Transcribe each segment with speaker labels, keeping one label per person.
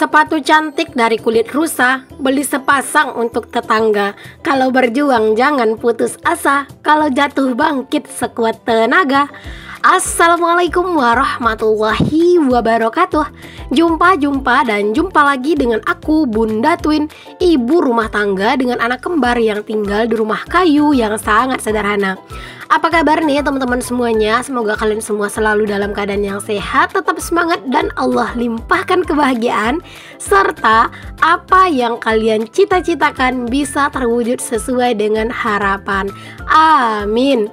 Speaker 1: Sepatu cantik dari kulit rusa, beli sepasang untuk tetangga. Kalau berjuang jangan putus asa, kalau jatuh bangkit sekuat tenaga. Assalamualaikum warahmatullahi wabarakatuh. Jumpa dan jumpa lagi dengan aku, Bunda Twin, ibu rumah tangga dengan anak kembar yang tinggal di rumah kayu yang sangat sederhana. Apa kabar nih teman-teman semuanya? Semoga kalian semua selalu dalam keadaan yang sehat, tetap semangat, dan Allah limpahkan kebahagiaan, serta apa yang kalian cita-citakan bisa terwujud sesuai dengan harapan. Amin.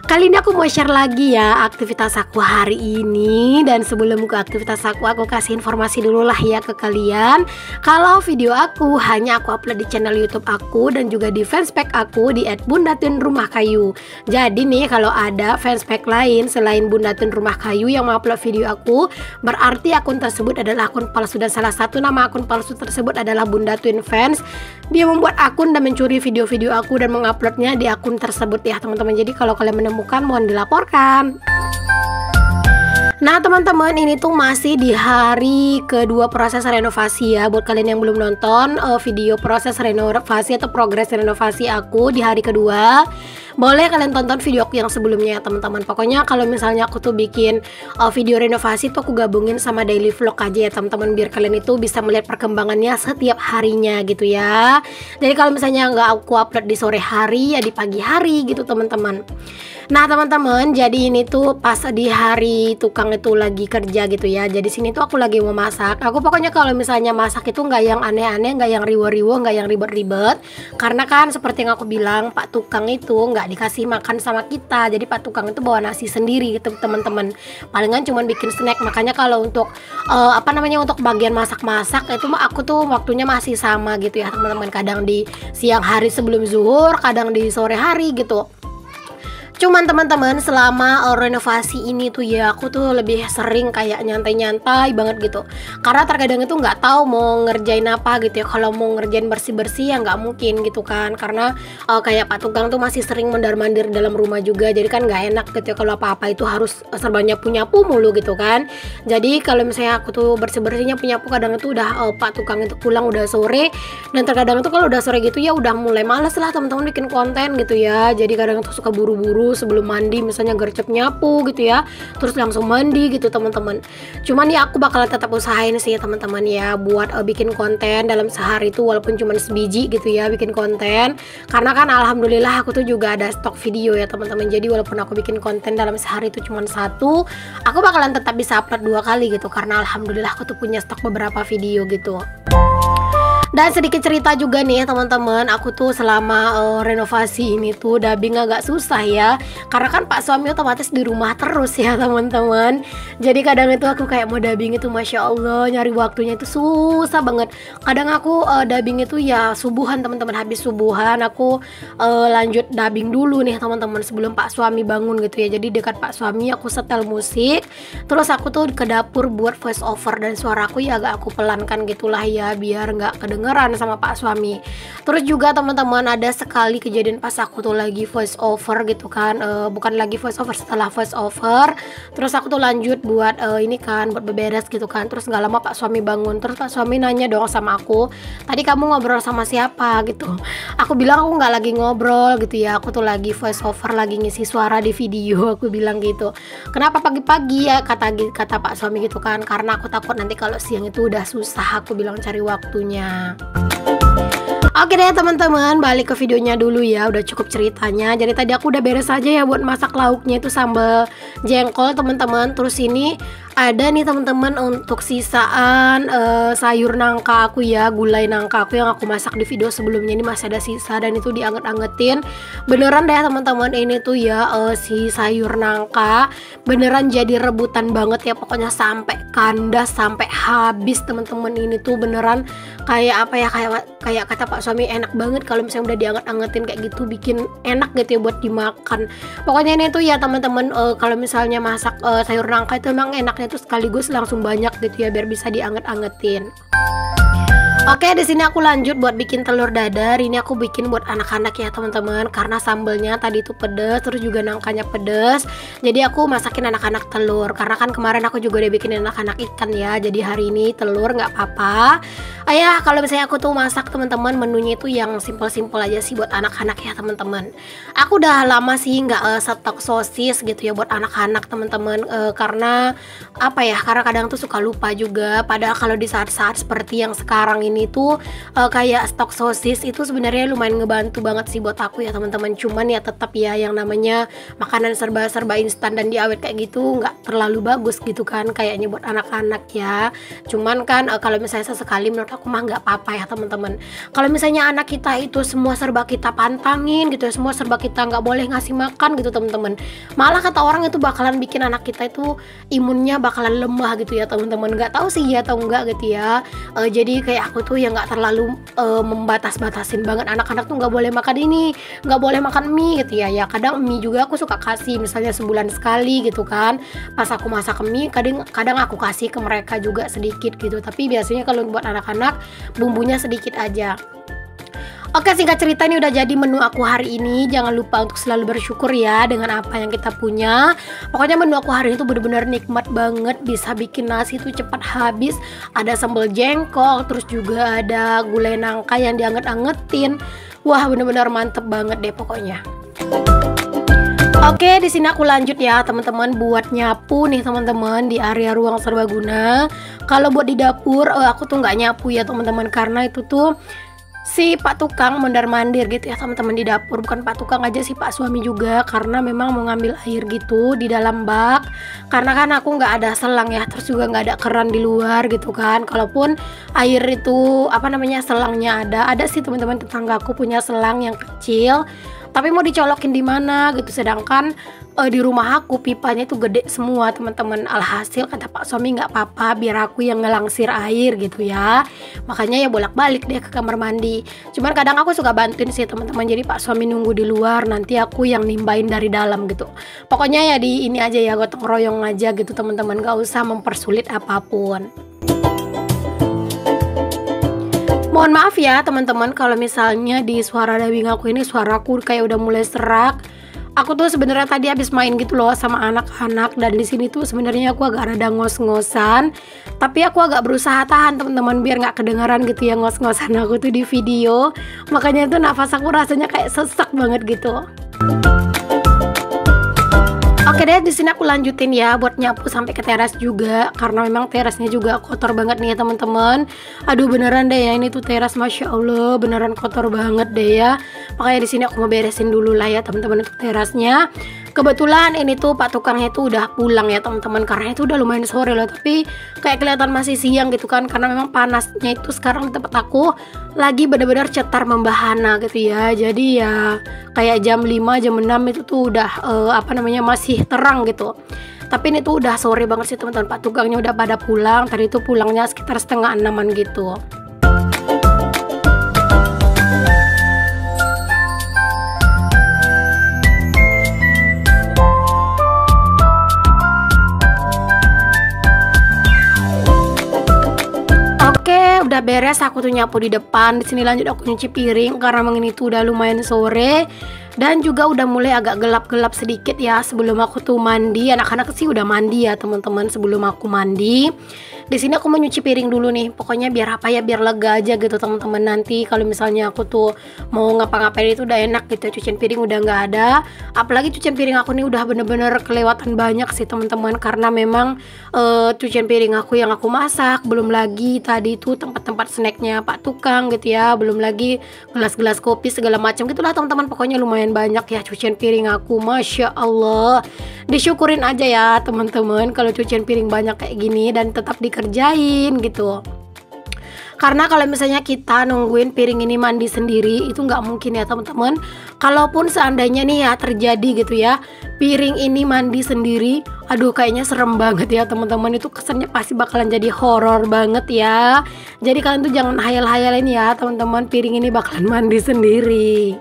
Speaker 1: Kali ini aku mau share lagi ya aktivitas aku hari ini. Dan sebelum ke aktivitas aku kasih informasi dulu lah ya ke kalian. Kalau video aku hanya aku upload di channel YouTube aku dan juga di fanspage aku di @bundatwinrumahkayu. Jadi nih kalau ada fanspage lain selain Bunda Twin Rumah Kayu yang mengupload video aku, berarti akun tersebut adalah akun palsu, dan salah satu nama akun palsu tersebut adalah Bunda Twin Fans. Dia membuat akun dan mencuri video-video aku dan menguploadnya di akun tersebut ya teman-teman. Jadi kalau kalian menemukan, mohon dilaporkan. Nah teman-teman, ini tuh masih di hari kedua proses renovasi ya. Buat kalian yang belum nonton video proses renovasi atau progres renovasi aku di hari kedua, boleh kalian tonton video aku yang sebelumnya ya teman-teman. Pokoknya kalau misalnya aku tuh bikin video renovasi tuh aku gabungin sama daily vlog aja ya teman-teman, biar kalian itu bisa melihat perkembangannya setiap harinya gitu ya. Jadi kalau misalnya nggak aku upload di sore hari ya di pagi hari gitu teman-teman. Nah teman-teman, jadi ini tuh pas di hari tukang itu lagi kerja gitu ya. Jadi sini tuh aku lagi mau masak. Aku pokoknya kalau misalnya masak itu nggak yang aneh-aneh, nggak yang riwo-riwo, nggak yang ribet-ribet. Karena kan seperti yang aku bilang, Pak Tukang itu nggak dikasih makan sama kita. Jadi Pak Tukang itu bawa nasi sendiri gitu teman-teman. Palingan cuma bikin snack. Makanya kalau untuk untuk bagian masak-masak itu aku tuh waktunya masih sama gitu ya teman-teman. Kadang di siang hari sebelum zuhur, kadang di sore hari gitu. Cuman teman-teman selama renovasi ini tuh ya aku tuh lebih sering kayak nyantai-nyantai banget gitu. Karena terkadang itu nggak tahu mau ngerjain apa gitu ya. Kalau mau ngerjain bersih-bersih ya nggak mungkin gitu kan. Karena kayak Pak Tukang tuh masih sering mondar-mandir dalam rumah juga. Jadi kan nggak enak gitu ya kalau apa-apa itu harus serba nyapu-nyapu mulu gitu kan. Jadi kalau misalnya aku tuh bersih-bersihnya nyapu kadang itu udah Pak Tukang itu pulang udah sore. Dan terkadang itu kalau udah sore gitu ya udah mulai males lah teman-teman bikin konten gitu ya. Jadi kadang tuh suka buru-buru sebelum mandi, misalnya gercep nyapu gitu ya, terus langsung mandi gitu teman-teman. Cuman ya aku bakalan tetap usahain sih teman-teman ya buat bikin konten dalam sehari itu walaupun cuma sebiji gitu ya bikin konten. Karena kan alhamdulillah aku tuh juga ada stok video ya teman-teman. Jadi walaupun aku bikin konten dalam sehari itu cuma satu, aku bakalan tetap bisa upload 2 kali gitu karena alhamdulillah aku tuh punya stok beberapa video gitu. Dan sedikit cerita juga nih teman-teman, aku tuh selama renovasi ini tuh dubbing agak susah ya. Karena kan Pak suami otomatis di rumah terus ya teman-teman. Jadi kadang itu aku kayak mau dubbing itu Masya Allah nyari waktunya itu susah banget. Kadang aku dubbing itu ya subuhan teman-teman, habis subuhan aku lanjut dubbing dulu nih teman-teman sebelum Pak suami bangun gitu ya. Jadi dekat Pak suami aku setel musik, terus aku tuh ke dapur buat voice over, dan suaraku ya agak aku pelankan gitulah ya biar nggak kedengeran sama Pak suami. Terus juga teman-teman ada sekali kejadian pas aku tuh lagi voice over gitu kan, bukan lagi voice over, setelah voice over terus aku tuh lanjut buat ini kan buat beberes gitu kan. Terus nggak lama Pak suami bangun, terus Pak suami nanya dong sama aku, tadi kamu ngobrol sama siapa gitu. Aku bilang aku nggak lagi ngobrol gitu ya, aku tuh lagi voice over, lagi ngisi suara di video. Aku bilang gitu. Kenapa pagi-pagi ya kata Pak suami gitu kan, karena aku takut nanti kalau siang itu udah susah, aku bilang cari waktunya. Oke deh teman-teman, balik ke videonya dulu ya. Udah cukup ceritanya. Jadi tadi aku udah beres aja ya buat masak lauknya itu sambal jengkol teman-teman. Terus ini ada nih teman-teman untuk sisaan sayur nangka aku ya, gulai nangka aku yang aku masak di video sebelumnya. Ini masih ada sisa dan itu dianget-angetin. Beneran deh teman-teman, ini tuh ya si sayur nangka beneran jadi rebutan banget ya. Pokoknya sampai kandas, sampai habis teman-teman. Ini tuh beneran kayak apa ya, kayak kata Pak suami enak banget kalau misalnya udah dianget-angetin kayak gitu, bikin enak gitu ya buat dimakan. Pokoknya ini tuh ya teman-teman, kalau misalnya masak sayur nangka itu emang enaknya tuh sekaligus langsung banyak gitu ya biar bisa dianget-angetin. Oke, di sini aku lanjut buat bikin telur dadar. Ini aku bikin buat anak-anak ya teman-teman, karena sambelnya tadi itu pedes, terus juga nangkanya pedes. Jadi aku masakin anak-anak telur. Karena kan kemarin aku juga udah bikin anak-anak ikan ya. Jadi hari ini telur nggak apa-apa. Ayah, kalau misalnya aku tuh masak teman-teman, menunya itu yang simpel-simpel aja sih buat anak-anak ya teman-teman. Aku udah lama sih nggak stok sosis gitu ya buat anak-anak teman-teman. Karena apa ya? Karena kadang tuh suka lupa juga. Padahal kalau di saat-saat seperti yang sekarang ini tuh kayak stok sosis itu sebenarnya lumayan ngebantu banget sih buat aku ya teman-teman. Cuman ya tetap ya yang namanya makanan serba-serba instan dan diawet kayak gitu nggak terlalu bagus gitu kan kayaknya buat anak-anak ya. Cuman kan kalau misalnya sesekali menurut aku mah nggak apa-apa ya teman-teman. Kalau misalnya anak kita itu semua serba kita pantangin gitu ya, semua serba kita nggak boleh ngasih makan gitu teman-teman, malah kata orang itu bakalan bikin anak kita itu imunnya bakalan lemah gitu ya teman-teman. Nggak tahu sih ya atau enggak gitu ya. Jadi kayak aku tuh ya nggak terlalu membatas-batasin banget anak-anak tuh nggak boleh makan ini, nggak boleh makan mie gitu ya. Ya kadang mie juga aku suka kasih misalnya sebulan sekali gitu kan, pas aku masak mie kadang aku kasih ke mereka juga sedikit gitu. Tapi biasanya kalau buat anak-anak bumbunya sedikit aja. Oke, singkat cerita ini udah jadi menu aku hari ini. Jangan lupa untuk selalu bersyukur ya dengan apa yang kita punya. Pokoknya menu aku hari ini tuh bener-bener nikmat banget. Bisa bikin nasi tuh cepat habis. Ada sambal jengkol, terus juga ada gulai nangka yang dianget-angetin. Wah, bener-bener mantep banget deh pokoknya. Oke, di sini aku lanjut ya teman-teman buat nyapu nih teman-teman di area ruang serbaguna. Kalau buat di dapur aku tuh nggak nyapu ya teman-teman, karena itu tuh si Pak Tukang mondar-mandir gitu ya teman-teman di dapur. Bukan Pak Tukang aja sih, Pak suami juga, karena memang mau ngambil air gitu di dalam bak. Karena kan aku nggak ada selang ya, terus juga nggak ada keran di luar gitu kan. Kalaupun air itu selangnya ada sih teman-teman, tetanggaku punya selang yang kecil, tapi mau dicolokin di mana gitu. Sedangkan di rumah aku pipanya itu gede semua teman-teman. Alhasil kata Pak suami nggak apa-apa biar aku yang ngelangsir air gitu ya. Makanya ya bolak-balik deh ke kamar mandi. Cuman kadang aku suka bantuin sih teman-teman. Jadi Pak suami nunggu di luar, nanti aku yang nimbain dari dalam gitu. Pokoknya ya di ini aja ya, gotong royong aja gitu teman-teman. Gak usah mempersulit apapun. Mohon maaf ya teman-teman kalau misalnya di suara dubbing aku ini suaraku kayak udah mulai serak. Aku tuh sebenarnya tadi habis main gitu loh sama anak-anak, dan di sini tuh sebenarnya aku agak rada ngos-ngosan, tapi aku agak berusaha tahan teman-teman biar nggak kedengaran gitu ya ngos-ngosan aku tuh di video. Makanya tuh nafas aku rasanya kayak sesak banget gitu. Oke deh, di sini aku lanjutin ya buat nyapu sampai ke teras juga, karena memang terasnya juga kotor banget nih ya teman-teman. Aduh beneran deh ya, ini tuh teras masya Allah beneran kotor banget deh ya. Makanya di sini aku mau beresin dulu lah ya teman-teman untuk terasnya. Kebetulan ini tuh Pak Tukangnya itu udah pulang ya teman-teman, karena itu udah lumayan sore loh, tapi kayak kelihatan masih siang gitu kan, karena memang panasnya itu sekarang di tempat aku lagi benar-benar cetar membahana gitu ya. Jadi ya kayak jam 5 jam 6 itu tuh udah masih terang gitu. Tapi ini tuh udah sore banget sih teman-teman. Pak Tukangnya udah pada pulang. Tadi itu pulangnya sekitar setengah 6-an gitu. Udah beres aku tuh nyapu di depan. Di sini lanjut aku nyuci piring karena memang ini tuh udah lumayan sore dan juga udah mulai agak gelap-gelap sedikit ya. Sebelum aku tuh mandi, anak-anak sih udah mandi ya teman-teman. Sebelum aku mandi, di sini aku mau nyuci piring dulu nih. Pokoknya biar biar lega aja gitu teman-teman. Nanti kalau misalnya aku tuh mau ngapa-ngapain itu udah enak gitu. Cucian piring udah nggak ada. Apalagi cucian piring aku nih udah bener-bener kelewatan banyak sih teman-teman, karena memang cucian piring aku yang aku masak, belum lagi tadi tuh tempat-tempat snacknya Pak Tukang gitu ya, belum lagi gelas-gelas kopi segala macam gitulah teman-teman. Pokoknya lumayan banyak ya cucian piring aku, masya Allah. Disyukurin aja ya teman-teman kalau cucian piring banyak kayak gini dan tetap dikerjain gitu. Karena kalau misalnya kita nungguin piring ini mandi sendiri itu nggak mungkin ya teman-teman. Kalaupun seandainya nih ya terjadi gitu ya, piring ini mandi sendiri, aduh kayaknya serem banget ya teman-teman. Itu kesannya pasti bakalan jadi horor banget ya. Jadi kalian tuh jangan hayal-hayalin ya teman-teman, piring ini bakalan mandi sendiri.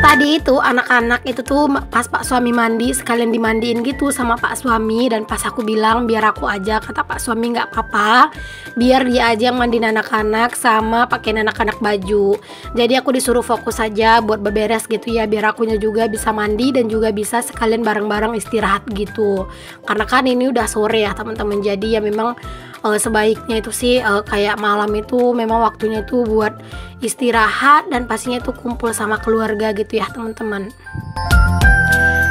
Speaker 1: Tadi itu anak-anak itu tuh pas Pak suami mandi sekalian dimandiin gitu sama Pak suami, dan pas aku bilang biar aku aja, kata Pak suami nggak apa-apa, biar dia aja yang mandiin anak-anak sama pakein anak-anak baju. Jadi aku disuruh fokus saja buat beberes gitu ya, biar akunya juga bisa mandi dan juga bisa sekalian bareng-bareng istirahat gitu. Karena kan ini udah sore ya teman-teman, jadi ya memang sebaiknya itu sih kayak malam itu memang waktunya itu buat istirahat dan pastinya itu kumpul sama keluarga gitu ya teman-teman.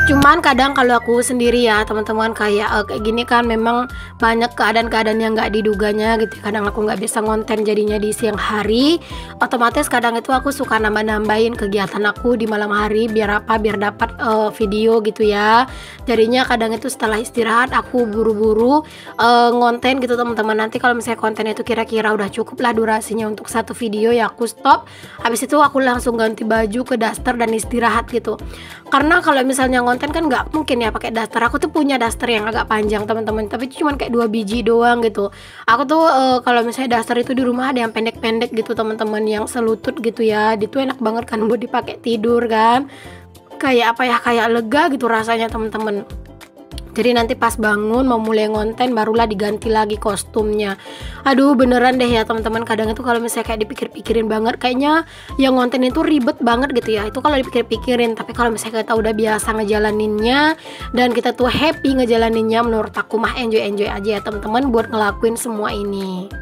Speaker 1: Cuman kadang kalau aku sendiri ya teman-teman kayak gini kan memang banyak keadaan-keadaan yang nggak diduganya gitu. Kadang aku nggak bisa ngonten jadinya di siang hari. Otomatis kadang itu aku suka nambah-nambahin kegiatan aku di malam hari biar apa? Biar dapat video gitu ya. Jadinya kadang itu setelah istirahat aku buru-buru ngonten gitu teman-teman. Nanti kalau misalnya konten itu kira-kira udah cukup lah durasinya untuk satu video ya aku stop. Habis itu aku langsung ganti baju ke daster dan istirahat gitu. Karena kalau misalnya konten kan nggak mungkin ya pakai daster. Aku tuh punya daster yang agak panjang teman-teman, tapi itu cuma kayak 2 biji doang gitu. Aku tuh kalau misalnya daster itu di rumah ada yang pendek-pendek gitu teman-teman, yang selutut gitu ya. Itu enak banget kan buat dipakai tidur kan. Kayak apa ya, kayak lega gitu rasanya teman-teman. Jadi nanti pas bangun mau mulai ngonten barulah diganti lagi kostumnya. Aduh beneran deh ya teman-teman, kadang itu kalau misalnya kayak dipikir-pikirin banget kayaknya yang ngonten itu ribet banget gitu ya. Itu kalau dipikir-pikirin, tapi kalau misalnya kita udah biasa ngejalaninnya dan kita tuh happy ngejalaninnya, menurut aku mah enjoy aja ya teman-teman buat ngelakuin semua ini.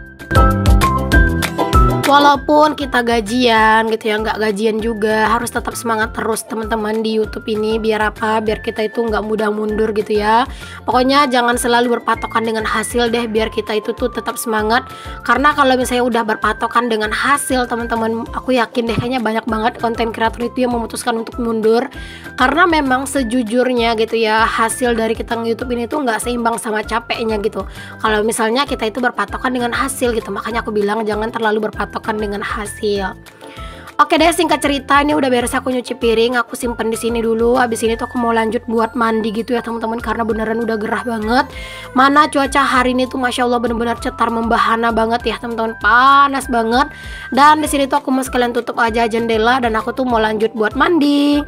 Speaker 1: Walaupun kita gajian gitu ya, nggak gajian juga harus tetap semangat terus teman-teman di YouTube ini. Biar apa? Biar kita itu nggak mudah mundur gitu ya. Pokoknya jangan selalu berpatokan dengan hasil deh, biar kita itu tuh tetap semangat. Karena kalau misalnya udah berpatokan dengan hasil teman-teman, aku yakin deh kayaknya banyak banget konten kreator itu yang memutuskan untuk mundur. Karena memang sejujurnya gitu ya, hasil dari kita nge-YouTube ini tuh nggak seimbang sama capeknya gitu. Kalau misalnya kita itu berpatokan dengan hasil gitu, makanya aku bilang jangan terlalu berpatokan dengan hasil. Oke deh, singkat cerita ini udah beres aku nyuci piring, aku simpen di sini dulu. Habis ini tuh aku mau lanjut buat mandi gitu ya teman-teman, karena beneran udah gerah banget. Mana cuaca hari ini tuh masya Allah bener-bener cetar membahana banget ya teman-teman, panas banget. Dan di sini tuh aku mau sekalian tutup aja jendela dan aku tuh mau lanjut buat mandi.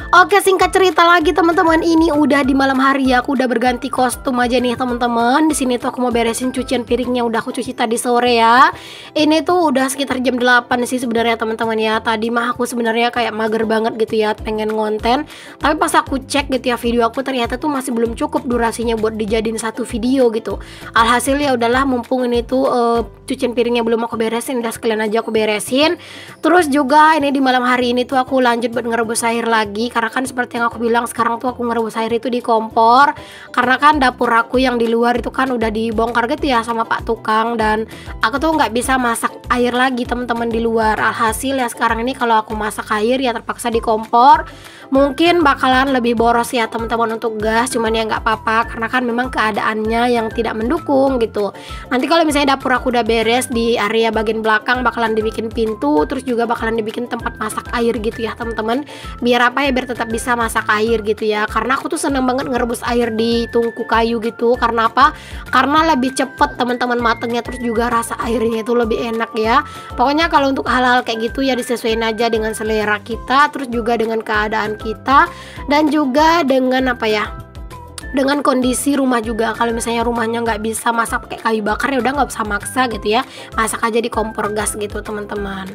Speaker 1: Oke, singkat cerita lagi teman-teman, ini udah di malam hari ya, aku udah berganti kostum aja nih teman-teman. Di sini tuh aku mau beresin cucian piringnya, udah aku cuci tadi sore ya. Ini tuh udah sekitar jam 8 sih sebenarnya teman-teman ya. Tadi mah aku sebenarnya kayak mager banget gitu ya, pengen ngonten. Tapi pas aku cek gitu ya video aku, ternyata tuh masih belum cukup durasinya buat dijadiin satu video gitu. Alhasil ya udahlah, mumpung ini tuh cucian piringnya belum aku beresin, udah sekalian aja aku beresin. Terus juga ini di malam hari ini tuh aku lanjut buat ngerebus air lagi. Karena kan seperti yang aku bilang, sekarang tuh aku ngerebus air itu di kompor. Karena kan dapur aku yang di luar itu kan udah dibongkar gitu ya sama Pak Tukang, dan aku tuh nggak bisa masak air lagi teman-teman di luar. Alhasil ya sekarang ini kalau aku masak air ya terpaksa di kompor. Mungkin bakalan lebih boros ya teman-teman untuk gas, cuman ya nggak apa-apa karena kan memang keadaannya yang tidak mendukung gitu. Nanti kalau misalnya dapur aku udah beres, di area bagian belakang bakalan dibikin pintu, terus juga bakalan dibikin tempat masak air gitu ya teman-teman. Biar apa ya, biar tetap bisa masak air gitu ya. Karena aku tuh seneng banget ngerebus air di tungku kayu gitu. Karena apa? Karena lebih cepet teman-teman matengnya, terus juga rasa airnya itu lebih enak ya. Pokoknya kalau untuk hal-hal kayak gitu ya disesuaikan aja dengan selera kita, terus juga dengan keadaan kita, dan juga dengan apa ya, dengan kondisi rumah juga. Kalau misalnya rumahnya nggak bisa masak pakai kayu bakar ya udah nggak usah maksa gitu ya, masak aja di kompor gas gitu teman-teman.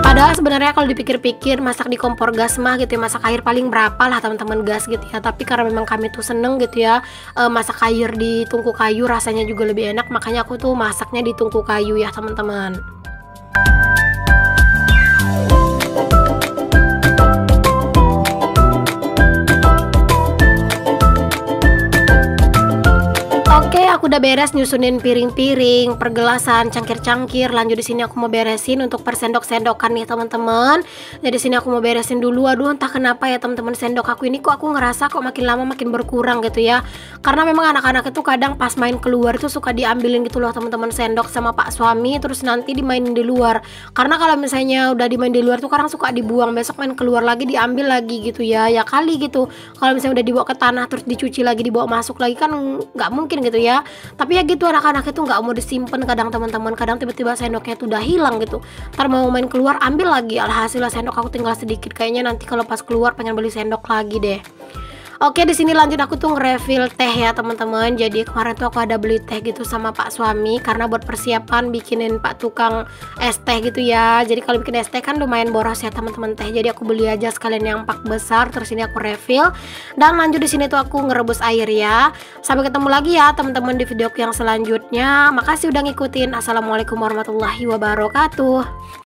Speaker 1: Padahal sebenarnya kalau dipikir-pikir masak di kompor gas mah gitu ya, masak air paling berapa lah teman-teman gas gitu ya. Tapi karena memang kami tuh seneng gitu ya masak air di tungku kayu, rasanya juga lebih enak, makanya aku tuh masaknya di tungku kayu ya teman-teman. Oke, aku udah beres nyusunin piring-piring, pergelasan, cangkir-cangkir. Lanjut di sini aku mau beresin untuk persendok-sendokan nih teman-teman. Jadi sini aku mau beresin dulu. Aduh, entah kenapa ya teman-teman, sendok aku ini kok aku ngerasa kok makin lama makin berkurang gitu ya. Karena memang anak-anak itu kadang pas main keluar itu suka diambilin gitu loh teman-teman, sendok sama Pak suami, terus nanti dimainin di luar. Karena kalau misalnya udah dimain di luar tuh kadang suka dibuang, besok main keluar lagi diambil lagi gitu ya. Ya kali gitu. Kalau misalnya udah dibawa ke tanah terus dicuci lagi dibawa masuk lagi kan nggak mungkin gitu ya. Tapi ya gitu, anak-anak itu nggak mau disimpan kadang teman-teman, kadang tiba-tiba sendoknya tuh udah hilang gitu. Ntar mau main keluar ambil lagi, alhasil sendok aku tinggal sedikit. Kayaknya nanti kalau pas keluar pengen beli sendok lagi deh. Oke, di sini lanjut aku tuh nge-refill teh ya teman-teman. Jadi kemarin tuh aku ada beli teh gitu sama Pak suami karena buat persiapan bikinin Pak tukang es teh gitu ya. Jadi kalau bikin es teh kan lumayan boros ya teman-teman teh. Jadi aku beli aja sekalian yang pak besar, terus ini aku refill. Dan lanjut di sini tuh aku ngerebus air ya. Sampai ketemu lagi ya teman-teman di video yang selanjutnya. Makasih udah ngikutin. Assalamualaikum warahmatullahi wabarakatuh.